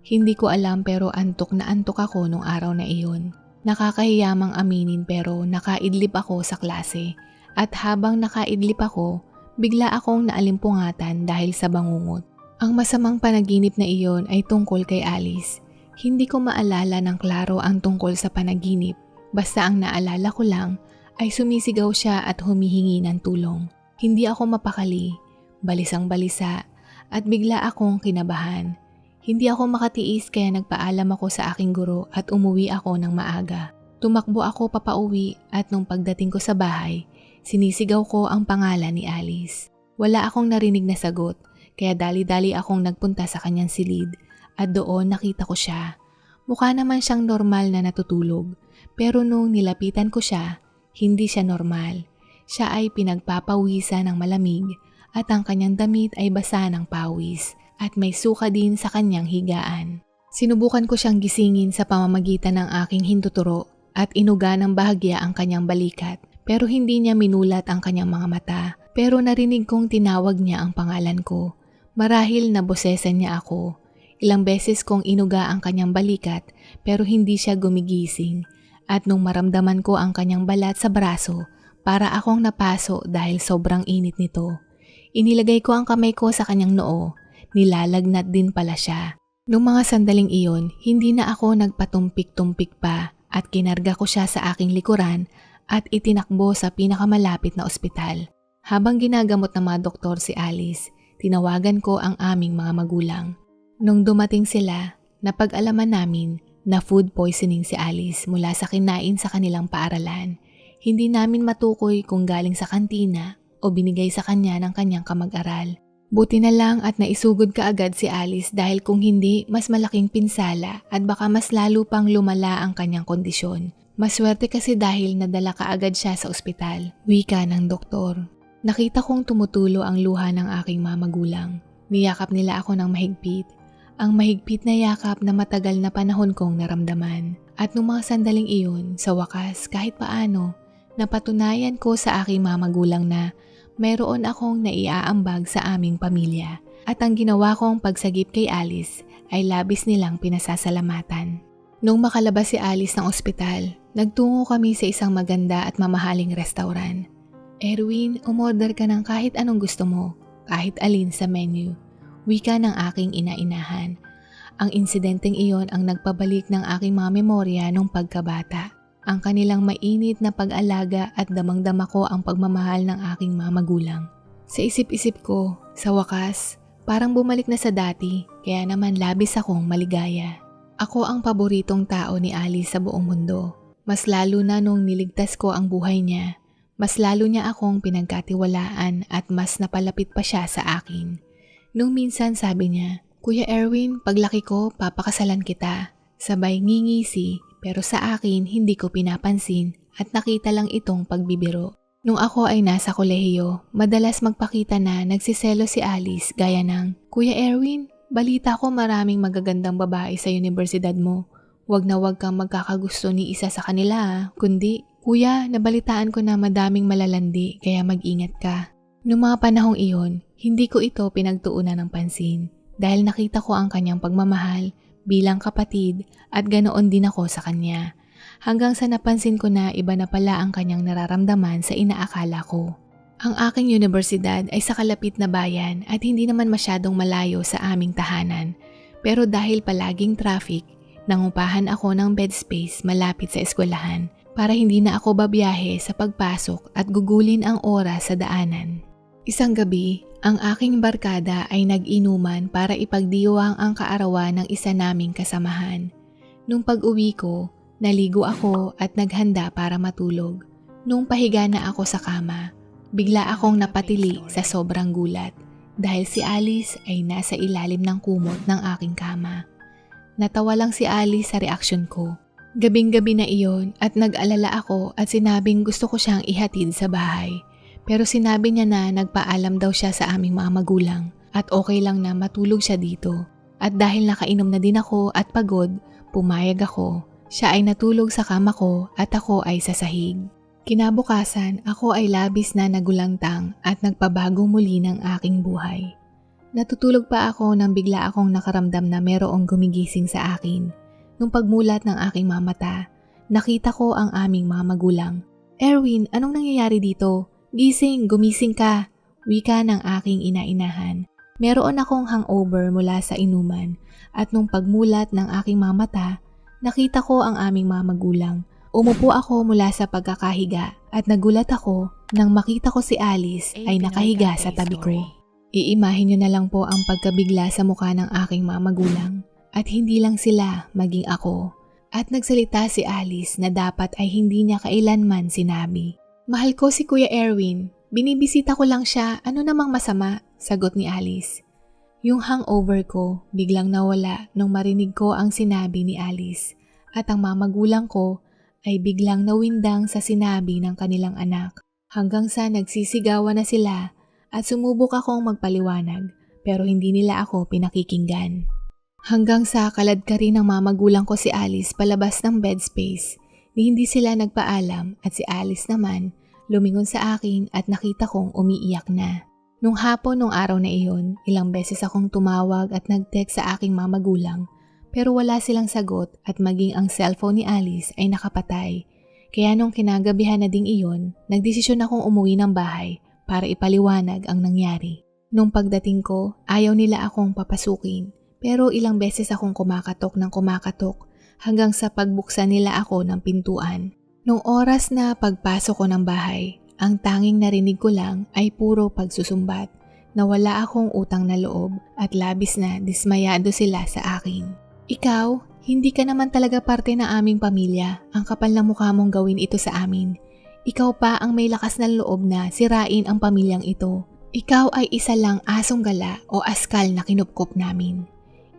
Speaker 1: Hindi ko alam pero antok na antok ako nung araw na iyon. Nakakahiyamang aminin pero nakaidlip ako sa klase. At habang nakaidlip ako, bigla akong naalimpungatan dahil sa bangungot. Ang masamang panaginip na iyon ay tungkol kay Alice. Hindi ko maalala ng klaro ang tungkol sa panaginip, basta ang naalala ko lang ay sumisigaw siya at humihingi ng tulong. Hindi ako mapakali, balisang-balisa at bigla akong kinabahan. Hindi ako makatiis kaya nagpaalam ako sa aking guro at umuwi ako ng maaga. Tumakbo ako papauwi at nung pagdating ko sa bahay, sinisigaw ko ang pangalan ni Alice. Wala akong narinig na sagot kaya dali-dali akong nagpunta sa kanyang silid. At doon nakita ko siya. Mukha naman siyang normal na natutulog. Pero nung nilapitan ko siya, hindi siya normal. Siya ay pinagpapawisan ng malamig at ang kanyang damit ay basa ng pawis at may suka din sa kanyang higaan. Sinubukan ko siyang gisingin sa pamamagitan ng aking hintuturo at inuga ng bahagya ang kanyang balikat. Pero hindi niya minulat ang kanyang mga mata. Pero narinig kong tinawag niya ang pangalan ko. Marahil nabosesan niya ako. Ilang beses kong inuga ang kanyang balikat pero hindi siya gumigising at nung maramdaman ko ang kanyang balat sa braso, para akong napaso dahil sobrang init nito. Inilagay ko ang kamay ko sa kanyang noo, nilalagnat din pala siya. Nung mga sandaling iyon, hindi na ako nagpatumpik-tumpik pa at kinarga ko siya sa aking likuran at itinakbo sa pinakamalapit na ospital. Habang ginagamot ng mga doktor si Alice, tinawagan ko ang aming mga magulang. Nung dumating sila, napag-alaman namin na food poisoning si Alice mula sa kinain sa kanilang paaralan. Hindi namin matukoy kung galing sa kantina o binigay sa kanya ng kanyang kamag-aral. Buti na lang at naisugod kaagad si Alice dahil kung hindi, mas malaking pinsala at baka mas lalo pang lumala ang kanyang kondisyon. Maswerte kasi dahil nadala kaagad siya sa ospital, wika ng doktor. Nakita kong tumutulo ang luha ng aking mga magulang. Niyakap nila ako ng mahigpit. Ang mahigpit na yakap na matagal na panahon kong naramdaman. At nung mga sandaling iyon, sa wakas kahit paano, napatunayan ko sa aking mga magulang na mayroon akong naiaambag sa aming pamilya. At ang ginawa kong pagsagip kay Alice ay labis nilang pinasasalamatan. Nung makalabas si Alice ng ospital, nagtungo kami sa isang maganda at mamahaling restaurant. Erwin, umorder ka ng kahit anong gusto mo, kahit alin sa menu. Wika ng aking ina-inahan. Ang insidenteng iyon ang nagpabalik ng aking mga memorya nung pagkabata. Ang kanilang mainit na pag-alaga at damang-dama ko ang pagmamahal ng aking mga magulang. Sa isip-isip ko, sa wakas, parang bumalik na sa dati, kaya naman labis akong maligaya. Ako ang paboritong tao ni Alice sa buong mundo. Mas lalo na nung niligtas ko ang buhay niya. Mas lalo niya akong pinagkatiwalaan at mas napalapit pa siya sa akin. Nung minsan sabi niya, Kuya Erwin, paglaki ko, papakasalan kita. Sabay ngingisi, pero sa akin hindi ko pinapansin at nakita lang itong pagbibiro. Nung ako ay nasa kolehiyo, madalas magpakita na nagsiselo si Alice gaya ng, Kuya Erwin, balita ko maraming magagandang babae sa universidad mo. Wag na wag kang magkakagusto ni isa sa kanila, kundi, Kuya, nabalitaan ko na madaming malalandi kaya mag-ingat ka. Noong mga panahong iyon, hindi ko ito pinagtuunan ng pansin. dahil nakita ko ang kanyang pagmamahal bilang kapatid at ganoon din ako sa kanya. Hanggang sa napansin ko na iba na pala ang kanyang nararamdaman sa inaakala ko. Ang aking universidad ay sa kalapit na bayan at hindi naman masyadong malayo sa aming tahanan. Pero dahil palaging traffic, nangupahan ako ng bed space malapit sa eskwelahan para hindi na ako babiyahe sa pagpasok at gugulin ang oras sa daanan. Isang gabi, ang aking barkada ay nag-inuman para ipagdiwang ang kaarawan ng isa naming kasamahan. Nung pag-uwi ko, naligo ako at naghanda para matulog. Nung pahiga na ako sa kama, bigla akong napatili sa sobrang gulat dahil si Alice ay nasa ilalim ng kumot ng aking kama. Natawa lang si Alice sa reaksyon ko. Gabing-gabi na iyon at nag-alala ako at sinabing gusto ko siyang ihatid sa bahay. Pero sinabi niya na nagpaalam daw siya sa aming mga magulang at okay lang na matulog siya dito. At dahil nakainom na din ako at pagod, pumayag ako. Siya ay natulog sa kama ko at ako ay sa sahig. Kinabukasan, ako ay labis na nagulantang at nagpabago muli ng aking buhay. Natutulog pa ako nang bigla akong nakaramdam na merong gumigising sa akin. Nung pagmulat ng aking mga mata, nakita ko ang aming mga magulang. "Erwin, anong nangyayari dito? Gising, gumising ka," wika ng aking ina-inahan. Meron akong hangover mula sa inuman at nung pagmulat ng aking mga mata, nakita ko ang aming mga magulang. Umupo ako mula sa pagkakahiga at nagulat ako nang makita ko si Alice ay nakahiga sa tabi ko. Iimahin niyo na lang po ang pagkabigla sa mukha ng aking mga magulang. At hindi lang sila, maging ako. At nagsalita si Alice na dapat ay hindi niya kailanman sinabi. "Mahal ko si Kuya Erwin. Binibisita ko lang siya. Ano namang masama?" sagot ni Alice. Yung hangover ko biglang nawala nung marinig ko ang sinabi ni Alice. At ang mga magulang ko ay biglang nawindang sa sinabi ng kanilang anak. Hanggang sa nagsisigawan na sila at sumubok akong magpaliwanag pero hindi nila ako pinakikinggan. Hanggang sa kaladkari ng mga magulang ko si Alice palabas ng bed space, ni hindi sila nagpaalam at si Alice naman lumingon sa akin at nakita kong umiiyak na. Nung hapon nung araw na iyon, ilang beses akong tumawag at nag-text sa aking mga magulang pero wala silang sagot at maging ang cellphone ni Alice ay nakapatay. Kaya nung kinagabihan na ding iyon, nagdesisyon akong umuwi ng bahay para ipaliwanag ang nangyari. Nung pagdating ko, ayaw nila akong papasukin. Pero ilang beses akong kumakatok ng kumakatok hanggang sa pagbuksan nila ako ng pintuan. Nung oras na pagpasok ko ng bahay, ang tanging narinig ko lang ay puro pagsusumbat na wala akong utang na loob at labis na dismayado sila sa akin. "Ikaw, hindi ka naman talaga parte ng aming pamilya. Ang kapal na mukha mong gawin ito sa amin. Ikaw pa ang may lakas ng loob na sirain ang pamilyang ito. Ikaw ay isa lang asong gala o askal na kinupkop namin.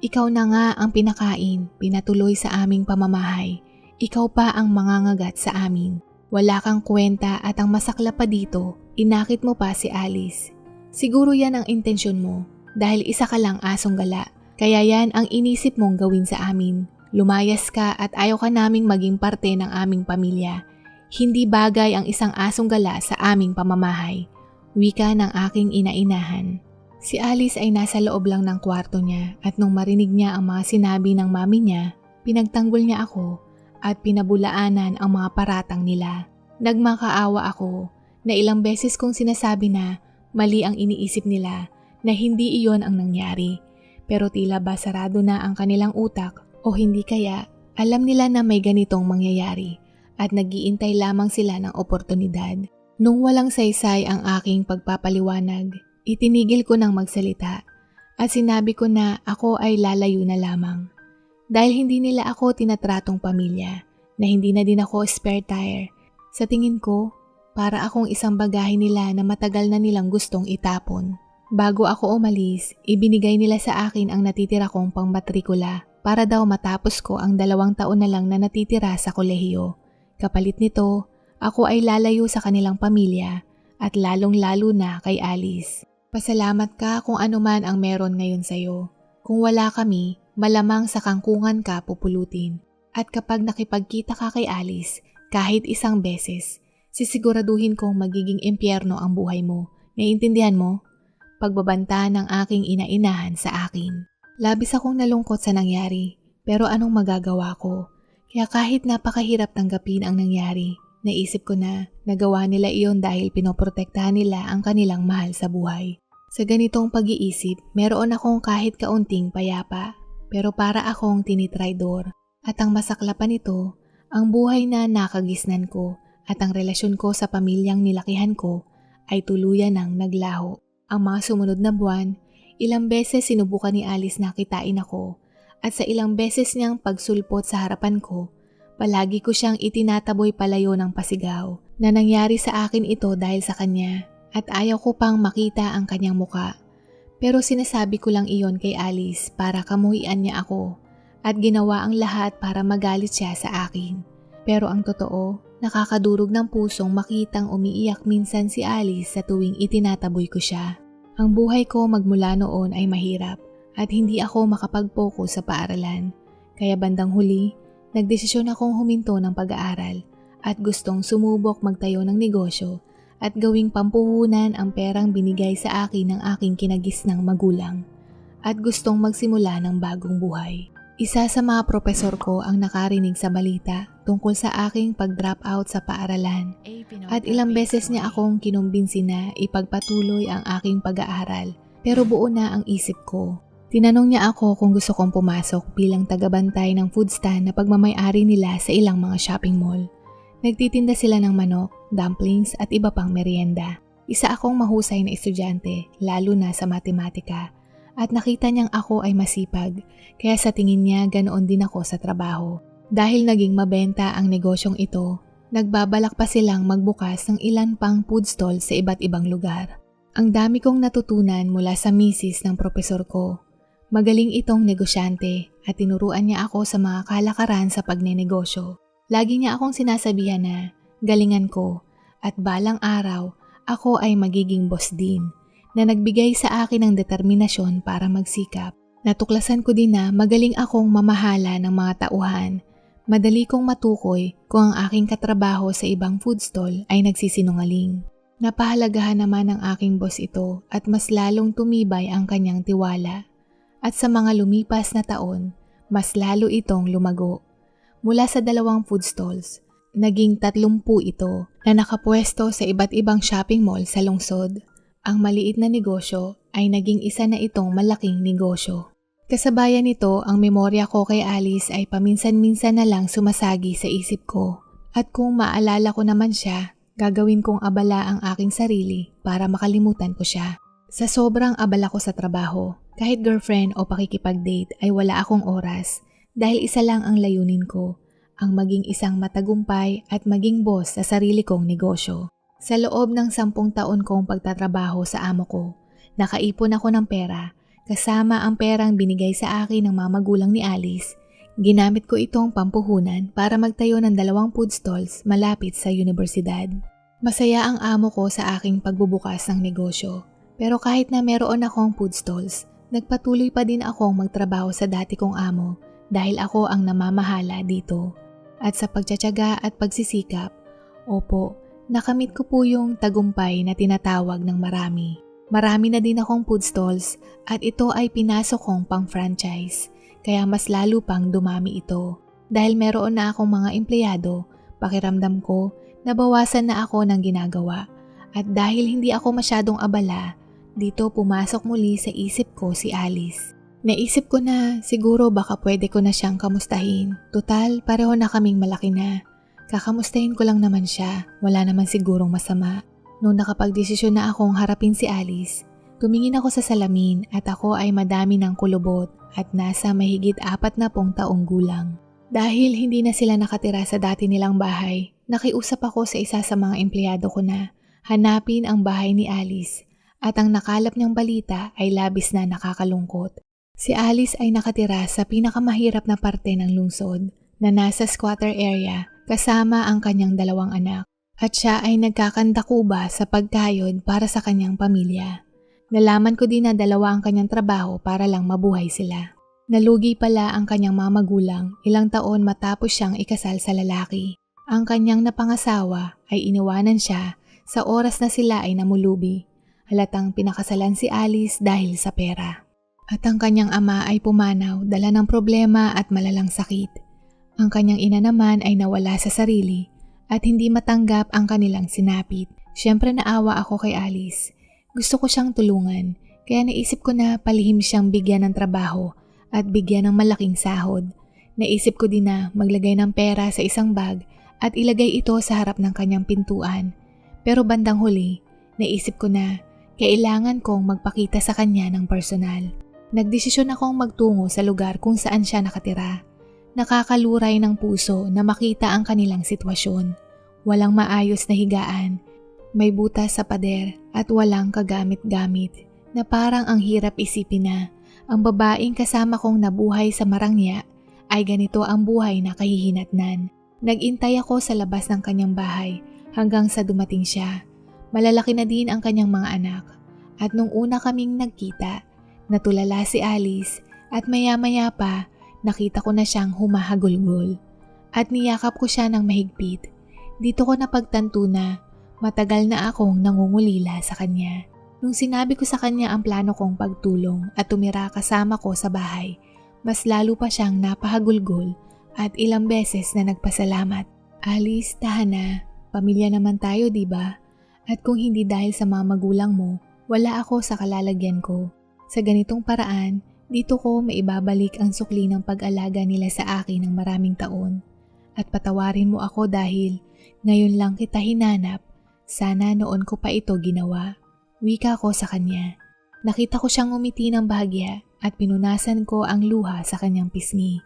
Speaker 1: Ikaw na nga ang pinakain, pinatuloy sa aming pamamahay. Ikaw pa ang mangangagat sa amin. Wala kang kwenta at ang masakla pa dito, inakit mo pa si Alice. Siguro yan ang intensyon mo dahil isa ka lang asong gala. Kaya yan ang inisip mong gawin sa amin. Lumayas ka at ayaw ka naming maging parte ng aming pamilya. Hindi bagay ang isang asong gala sa aming pamamahay." Wika ng aking ina-inahan. Si Alice ay nasa loob lang ng kwarto niya at nung marinig niya ang mga sinabi ng mami niya, pinagtanggol niya ako at pinabulaanan ang mga paratang nila. Nagmakaawa ako na ilang beses kong sinasabi na mali ang iniisip nila na hindi iyon ang nangyari. Pero tila ba sarado na ang kanilang utak o hindi kaya alam nila na may ganitong mangyayari at nag-iintay lamang sila ng oportunidad. Nung walang saysay ang aking pagpapaliwanag, itinigil ko ng magsalita at sinabi ko na ako ay lalayo na lamang. Dahil hindi nila ako tinatratong pamilya, na hindi na din ako spare tire. Sa tingin ko, para akong isang bagahe nila na matagal na nilang gustong itapon. Bago ako umalis, ibinigay nila sa akin ang natitira kong pangmatrikula para daw matapos ko ang 2 taon na lang na natitira sa kolehiyo. Kapalit nito, ako ay lalayo sa kanilang pamilya at lalong-lalo na kay Alice. Pasalamat ka kung ano man ang meron ngayon sa'yo. Kung wala kami, malamang sa kangkungan ka pupulutin. At kapag nakipagkita ka kay Alice, kahit isang beses, sisiguraduhin kong magiging impyerno ang buhay mo. Naiintindihan mo? Pagbabanta ng aking ina-inahan sa akin. Labis akong nalungkot sa nangyari, pero anong magagawa ko? Kaya kahit napakahirap tanggapin ang nangyari, naisip ko na nagawa nila iyon dahil pinoprotektahan nila ang kanilang mahal sa buhay. Sa ganitong pag-iisip, meron akong kahit kaunting payapa, pero para akong tinitraidor. At ang masaklapan nito, ang buhay na nakagisnan ko at ang relasyon ko sa pamilyang nilakihan ko ay tuluyan ng naglaho. Ang mga sumunod na buwan, ilang beses sinubukan ni Alice na kitain ako at sa ilang beses niyang pagsulpot sa harapan ko, palagi ko siyang itinataboy palayo ng pasigaw na nangyari sa akin ito dahil sa kanya at ayaw ko pang makita ang kanyang muka. Pero sinasabi ko lang iyon kay Alice para kamuhian niya ako at ginawa ang lahat para magalit siya sa akin. Pero ang totoo, nakakadurog ng pusong makitang umiiyak minsan si Alice sa tuwing itinataboy ko siya. Ang buhay ko magmula noon ay mahirap at hindi ako makapag-focus sa paaralan. Kaya bandang huli, nagdesisyon akong huminto ng pag-aaral at gustong sumubok magtayo ng negosyo at gawing pampuhunan ang perang binigay sa akin ng aking kinagisnang magulang at gustong magsimula ng bagong buhay. Isa sa mga propesor ko ang nakarinig sa balita tungkol sa aking pag-drop out sa paaralan at ilang beses niya akong kinumbinsi na ipagpatuloy ang aking pag-aaral pero buo na ang isip ko. Tinanong niya ako kung gusto kong pumasok bilang tagabantay ng food stand na pagmamay-ari nila sa ilang mga shopping mall. Nagtitinda sila ng manok, dumplings at iba pang merienda. Isa akong mahusay na estudyante lalo na sa matematika. At nakita niyang ako ay masipag, kaya sa tingin niya ganoon din ako sa trabaho. Dahil naging mabenta ang negosyong ito, nagbabalak pa silang magbukas ng ilan pang food stall sa iba't ibang lugar. Ang dami kong natutunan mula sa misis ng propesor ko. Magaling itong negosyante at tinuruan niya ako sa mga kalakaran sa pagnenegosyo. Lagi niya akong sinasabihan na galingan ko at balang araw ako ay magiging boss din, na nagbigay sa akin ng determinasyon para magsikap. Natuklasan ko din na magaling akong mamahala ng mga tauhan. Madali kong matukoy kung ang aking katrabaho sa ibang food stall ay nagsisinungaling. Napahalagahan naman ng aking boss ito at mas lalong tumibay ang kanyang tiwala. At sa mga lumipas na taon, mas lalo itong lumago. Mula sa 2 food stalls, naging 30 ito na nakapwesto sa iba't ibang shopping mall sa lungsod. Ang maliit na negosyo ay naging isa na itong malaking negosyo. Kasabayan nito, ang memorya ko kay Alice ay paminsan-minsan na lang sumasagi sa isip ko. At kung maalala ko naman siya, gagawin kong abala ang aking sarili para makalimutan ko siya. Sa sobrang abala ko sa trabaho, kahit girlfriend o pakikipag-date ay wala akong oras dahil isa lang ang layunin ko, ang maging isang matagumpay at maging boss sa sarili kong negosyo. Sa loob ng 10 taon kong pagtatrabaho sa amo ko, nakaipon ako ng pera kasama ang perang binigay sa akin ng mga magulang ni Alice. Ginamit ko itong pampuhunan para magtayo ng 2 food stalls malapit sa universidad. Masaya ang amo ko sa aking pagbubukas ng negosyo. Pero kahit na meron akong food stalls, nagpatuloy pa din akong magtrabaho sa dati kong amo dahil ako ang namamahala dito. At sa pagtsatsaga at pagsisikap, opo, nakamit ko po yung tagumpay na tinatawag ng marami. Marami na din akong food stalls at ito ay pinasok kong pang-franchise, kaya mas lalo pang dumami ito. Dahil meron na akong mga empleyado, pakiramdam ko nabawasan na ako ng ginagawa. At dahil hindi ako masyadong abala, dito pumasok muli sa isip ko si Alice. Naisip ko na siguro baka pwede ko na siyang kamustahin. Tutal, pareho na kaming malaki na. Kakamustahin ko lang naman siya, wala naman sigurong masama. Noong nakapagdesisyon na akong harapin si Alice, tumingin ako sa salamin at ako ay madami ng kulubot at nasa mahigit 40 taong gulang. Dahil hindi na sila nakatira sa dati nilang bahay, nakiusap ako sa isa sa mga empleyado ko na hanapin ang bahay ni Alice at ang nakalap niyang balita ay labis na nakakalungkot. Si Alice ay nakatira sa pinakamahirap na parte ng lungsod na nasa squatter area kasama ang kanyang 2 anak. At siya ay nagkakandakuba sa pagkayod para sa kanyang pamilya. Nalaman ko din na 2 ang kanyang trabaho para lang mabuhay sila. Nalugi pala ang kanyang mga magulang ilang taon matapos siyang ikasal sa lalaki. Ang kanyang napangasawa ay iniwanan siya sa oras na sila ay namulubi. Halatang pinakasalan si Alice dahil sa pera. At ang kanyang ama ay pumanaw, dala ng problema at malalang sakit. Ang kanyang ina naman ay nawala sa sarili at hindi matanggap ang kanilang sinapit. Siyempre naawa ako kay Alice. Gusto ko siyang tulungan, kaya naisip ko na palihim siyang bigyan ng trabaho at bigyan ng malaking sahod. Naisip ko din na maglagay ng pera sa isang bag at ilagay ito sa harap ng kanyang pintuan. Pero bandang huli, naisip ko na kailangan kong magpakita sa kanya ng personal. Nagdesisyon akong magtungo sa lugar kung saan siya nakatira. Nakakaluray ng puso na makita ang kanilang sitwasyon. Walang maayos na higaan, may butas sa pader at walang kagamit-gamit na parang ang hirap isipin na ang babaeng kasama kong nabuhay sa Marangya ay ganito ang buhay na kahihinatnan. Nag-intay ako sa labas ng kanyang bahay hanggang sa dumating siya. Malalaki na din ang kanyang mga anak at nung una kaming nagkita, natulala si Alice at maya-maya pa nakita ko na siyang humahagulgol at niyakap ko siya ng mahigpit. Dito ko napagtanto na matagal na akong nangungulila sa kanya. Nung sinabi ko sa kanya ang plano kong pagtulong at tumira kasama ko sa bahay, mas lalo pa siyang napahagulgol at ilang beses na nagpasalamat. Alice, tahan na. Pamilya naman tayo, diba? At kung hindi dahil sa mga magulang mo, wala ako sa kalalagyan ko. Sa ganitong paraan, dito ko maibabalik ang sukli ng pag-alaga nila sa akin ng maraming taon. At patawarin mo ako dahil ngayon lang kita hinanap, sana noon ko pa ito ginawa. Wika ko sa kanya. Nakita ko siyang umiti ng bahagya at pinunasan ko ang luha sa kanyang pisngi.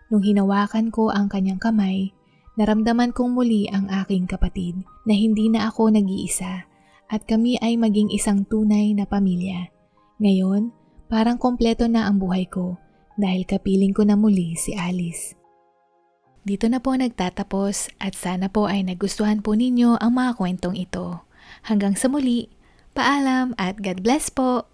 Speaker 1: Nung hinawakan ko ang kanyang kamay, naramdaman kong muli ang aking kapatid na hindi na ako nag-iisa at kami ay maging isang tunay na pamilya. Ngayon, parang kompleto na ang buhay ko dahil kapiling ko na muli si Alice. Dito na po nagtatapos at sana po ay nagustuhan po ninyo ang mga kwentong ito. Hanggang sa muli, paalam at God bless po!